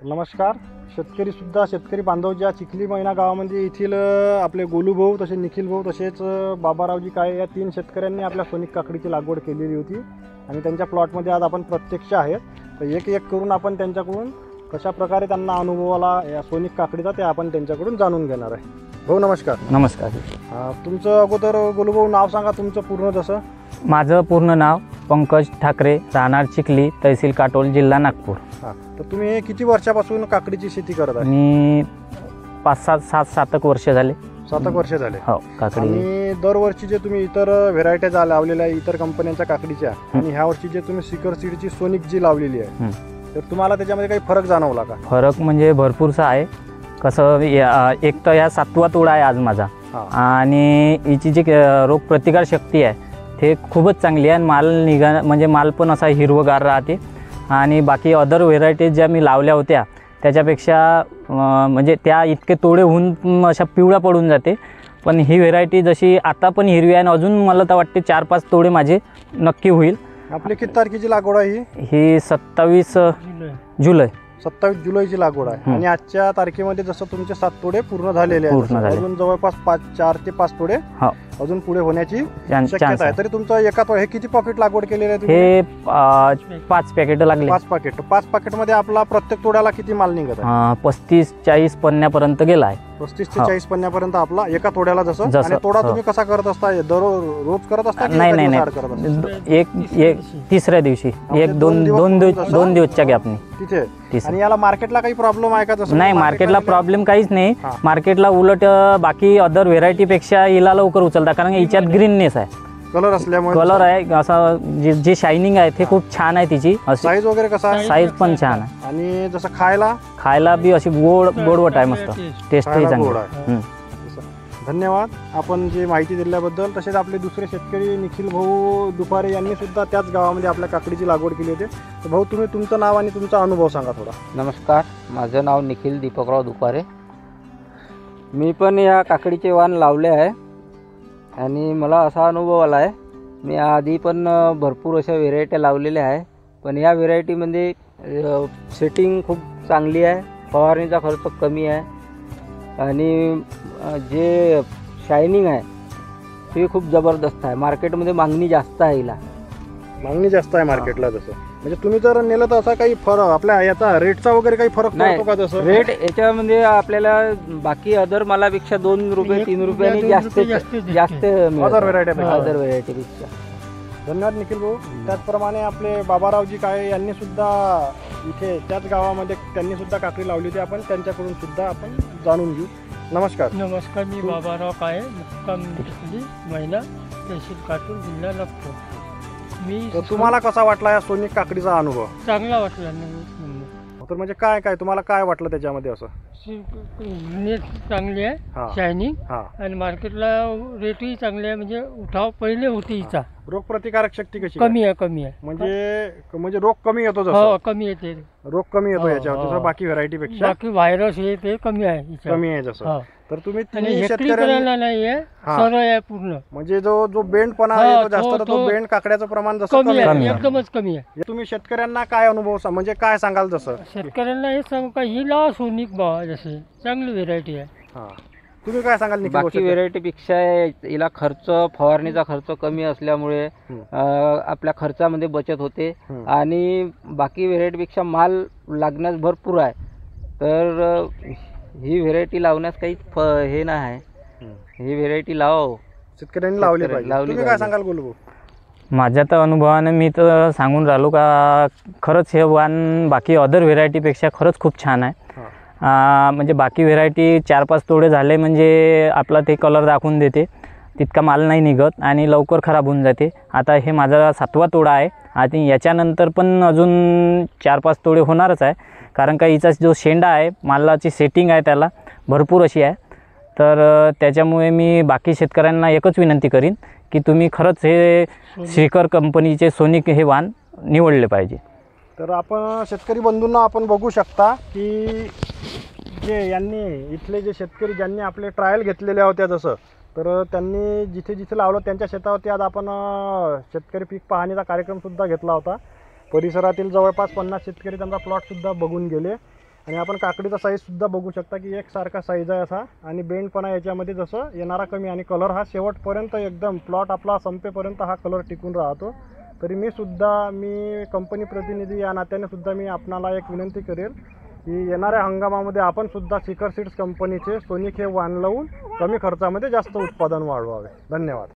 नमस्कार शेतकरी बांधव ज्या चिखली मैना गावामध्ये येथील आपले गोलू भाऊ तसे निखिल भाऊ तसेच बाबारावजी काळे या 3 शेतकऱ्यांनी आपल्या सोनिक काकडीची लागवड केलेली होती आणि त्यांच्या प्लॉटमध्ये आज आपण प्रत्यक्ष आहेत. तर एक एक करून आपण त्यांच्याकडून कशा प्रकारे त्यांना अनुभव आला या सोनिक काकडीचा ते आपण त्यांच्याकडून जाणून घेणार आहे. भाऊ नमस्कार. नमस्कार. तुमचं अगोदर गोलू भाऊ नाव सांगा तुमचं पूर्ण. जसं माझं पूर्ण नाव पंकज ठाकरे, राहणार चिखली, तहसील काटोल, जिल्हा नागपूर. तर तुम्ही किती वर्षापासून काकडीची शेती करत आहे? मी 5-7 वर्ष झाले. 7 वर्ष झाले. हो. काकडी आणि दरवर्षी जे तुम्ही इतर व्हेरायट्या लावलेल्या आहे इतर कंपन्यांच्या काकडीच्या आणि ह्या वर्षी जे तुम्ही सिकर सीडची सोनिक जी लावलेली आहे तर तुम्हाला त्याच्यामध्ये काही फरक जाणवला का? फरक म्हणजे भरपूरसा आहे. कसं एक तर या 7वा तोडा आहे आज माझा आणि हिची जी रोगप्रतिकार शक्ती आहे ते खूपच चांगली आहे आणि म्हणजे माल पण असा हिरवगार राहते आणि बाकी अदर व्हेरायटीज ज्या मी लावल्या होत्या त्याच्यापेक्षा म्हणजे त्या इतके तोडे होऊन अशा पिवळा पडून जाते. पण ही व्हेरायटी जशी आता पण हिरवी आहे आणि अजून मला तर वाटते 4-5 तोडे माझे नक्की होईल. आपली किती तारखेची लागवड आहे ही 27 जुलै. 27 जुलैची लागवड आहे आणि आजच्या तारखेमध्ये जसं तुमचे 7 तोडे पूर्ण झालेले आहेत अजून जवळपास 4 ते 5 तोडे अजून पुढे होण्याची शक्यता आहे. तरी तुमचं एका हे किती पॉकेट लागवड केलेले आहे? हे 5 पॅकेट लागले. 5 पॅकेट मध्ये आपला प्रत्येक तोड्याला किती माल निघत आहे? 35-40 पन्न्यापर्यंत गेला आहे. 35 ते 40 पन्न्यापर्यंत आपला एका तोड्याला. जसं आणि तोडा तुम्ही कसा करत असता? रोज करत असता? नाही, एक तिसऱ्या दिवशी 1-2 दिवसच्या गॅपने तिथे. आणि याला मार्केटला काही प्रॉब्लेम आहे का? तसं नाही, मार्केटला प्रॉब्लेम काहीच नाही. मार्केटला उलट बाकी अदर व्हेरायटी पेक्षा हिला लवकर उचलता कारण हिच्यात ग्रीननेस आहे, कलर असल्यामुळे. कलर आहे असा जे शायनिंग आहे ते खूप छान आहे. तिची साईज वगैरे कसा आहे? साईज पण छान आहे आणि जसं खायला बी अशी गोडवट आहे, मस्त टेस्टही चांगली आहे. धन्यवाद आपण जी माहिती दिल्याबद्दल. तसेच आपले दुसरे शेतकरी निखिल भाऊ दुपारे यांनी सुद्धा त्याच गावामध्ये आपल्या काकडीची लागवड केली होती. तर भाऊ तुम्ही तुमचं नाव आणि तुमचा अनुभव सांगा थोडा. नमस्कार, माझं नाव निखिल दीपकराव दुपारे. मी पण या काकडीचे वाण लावले आहे आणि मला असा अनुभव आला आहे. मी आधी पण भरपूर अशा व्हेरायट्या लावलेल्या आहे पण या व्हेरायटीमध्ये सेटिंग खूप चांगली आहे, फवारणीचा खर्च कमी आहे आणि जे शायनिंग आहे ते खूप जबरदस्त आहे. मार्केटमध्ये मागणी जास्त आहे, हिला मागणी जास्त आहे मार्केटला. तसं म्हणजे तुम्ही जर नेलं तर असा काही फरक आपल्या याचा रेटचा वगैरे काही फरक पडतो का? तसं रेट याच्यामध्ये आपल्याला बाकी अदर मालापेक्षा 2 रुपये 3 रुपयांनी जास्त अदर व्हेरायटीपेक्षा. धन्यवाद निखिल भाऊ. त्याचप्रमाणे आपले बाबारावजी काळे यांनी सुद्धा इथे त्याच गावामध्ये त्यांनी सुद्धा काकडी लावली होती. आपण त्यांच्याकडून सुद्धा आपण जाणून घेऊ. नमस्कार. नमस्कार, मी बाबाराव काळे, मुक्काम चिखली, मैना, तहसील काटोल, जिल्हा नागपूर. तुम्हाला कसा वाटला या सोनिक काकडीचा अनुभव? चांगला वाटला. तर म्हणजे काय तुम्हाला काय वाटलं त्याच्यामध्ये? असं नेट चांगली आहे, शायनिंग आणि मार्केटला रेटही चांगली आहे. म्हणजे उठाव पहिले होती हिचा. रोगप्रतिकारक शक्ती कशी? कमी आहे. म्हणजे रोग कमी येतो? हो, कमी येते. रोग कमी येतो याच्यावर जसं बाकी व्हरायटी पेक्षा. बाकी व्हायरस हे ते कमी आहे जसं. तर तुम्ही शेतकऱ्यांना नाही आहे, सरळ आहे पूर्ण. म्हणजे जो बेंडपणा आहे जास्त, तो बेंड काकड्याचं प्रमाण जसं कमी आहे, एकदमच कमी आहे. तुम्ही शेतकऱ्यांना काय अनुभव म्हणजे काय सांगाल? जसं शेतकऱ्यांना हे सांगू का, ही लावा सोनिक बाबा, जसे चांगली व्हेरायटी आहे. तुम्ही काय सांगाल? बाकी व्हेरायटीपेक्षा हिला खर्च, फवारणीचा खर्च कमी असल्यामुळे आपल्या खर्चामध्ये बचत होते आणि बाकी व्हेरायटीपेक्षा माल लागण्यास भरपूर आहे. तर ही व्हेरायटी लावण्यास काही हे नाही आहे. ही व्हेरायटी लावा, शेतकऱ्यांनी लावली पाहिजे. तुम्ही काय सांगाल गोलू? माझ्या तर अनुभवाने मी तर सांगून राहिलो का खरंच हे वाण बाकी अदर व्हेरायटीपेक्षा खरंच खूप छान आहे. म्हणजे बाकी व्हेरायटी 4-5 तोडे झाले म्हणजे आपला ते कलर दाखवून देते, तितका माल नाही निघत आणि लवकर खराब होऊन जाते. आता हे माझा 7वा तोडा आहे आणि याच्यानंतर पण अजून 4-5 तोडे होणारच आहे कारण का हिचा जो शेंडा आहे, मालाची सेटिंग आहे त्याला भरपूर अशी आहे. तर त्याच्यामुळे मी बाकी शेतकऱ्यांना एकच विनंती करीन की तुम्ही खरंच हे श्रीकर कंपनीचे सोनिक हे वाण निवडले पाहिजे. तर आपण शेतकरी बंधूंना आपण बघू शकता की जे यांनी इथले जे शेतकरी ज्यांनी आपले ट्रायल घेतलेल्या होत्या जसं, तर त्यांनी जिथे जिथे लावलं त्यांच्या शेतावरती आज आपण शेतकरी पीक पाहणीचा कार्यक्रमसुद्धा घेतला होता. परिसरातील जवळपास 50 शेतकरी त्यांचा प्लॉटसुद्धा बघून गेले आणि आपण काकडीचा साईजसुद्धा बघू शकता की एकसारखा साईज आहे असा, आणि बेंडपणा याच्यामध्ये जसं येणारा कमी, आणि कलर हा शेवटपर्यंत एकदम प्लॉट आपला संपेपर्यंत हा कलर टिकून राहतो. तरी मी कंपनी प्रतिनिधी या नात्याने सुद्धा मी आपणाला एक विनंती करेल की येणाऱ्या हंगामामध्ये आपण सुद्धा शिखर सीड्स कंपनीचे सोनिक हे वाण लावून कमी खर्चामध्ये जास्त उत्पादन वाढवावे. धन्यवाद.